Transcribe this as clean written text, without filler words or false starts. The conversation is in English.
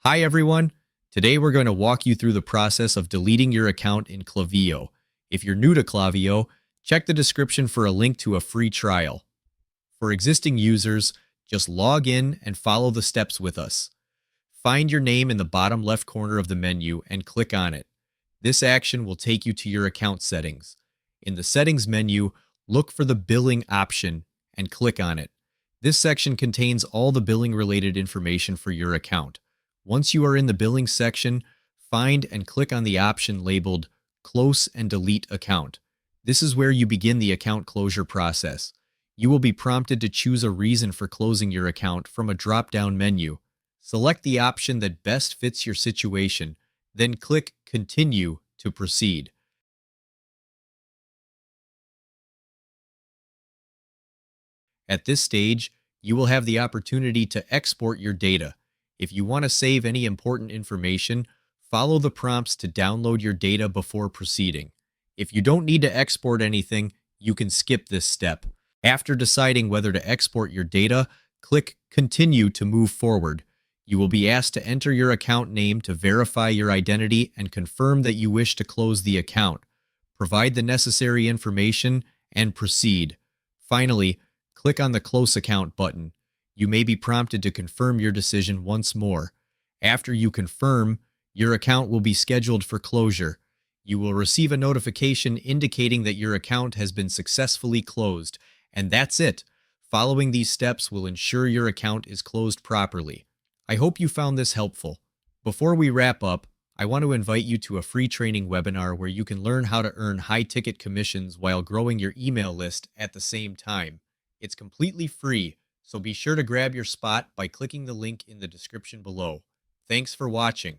Hi everyone! Today we're going to walk you through the process of deleting your account in Klaviyo. If you're new to Klaviyo, check the description for a link to a free trial. For existing users, just log in and follow the steps with us. Find your name in the bottom left corner of the menu and click on it. This action will take you to your account settings. In the settings menu, look for the billing option and click on it. This section contains all the billing related information for your account. Once you are in the billing section, find and click on the option labeled Close and Delete Account. This is where you begin the account closure process. You will be prompted to choose a reason for closing your account from a drop-down menu. Select the option that best fits your situation, then click Continue to proceed. At this stage, you will have the opportunity to export your data. If you want to save any important information, follow the prompts to download your data before proceeding. If you don't need to export anything, you can skip this step. After deciding whether to export your data, click Continue to move forward. You will be asked to enter your account name to verify your identity and confirm that you wish to close the account. Provide the necessary information and proceed. Finally, click on the Close Account button. You may be prompted to confirm your decision once more. After you confirm, your account will be scheduled for closure. You will receive a notification indicating that your account has been successfully closed. And that's it. Following these steps will ensure your account is closed properly. I hope you found this helpful. Before we wrap up, I want to invite you to a free training webinar where you can learn how to earn high-ticket commissions while growing your email list at the same time. It's completely free, so be sure to grab your spot by clicking the link in the description below. Thanks for watching.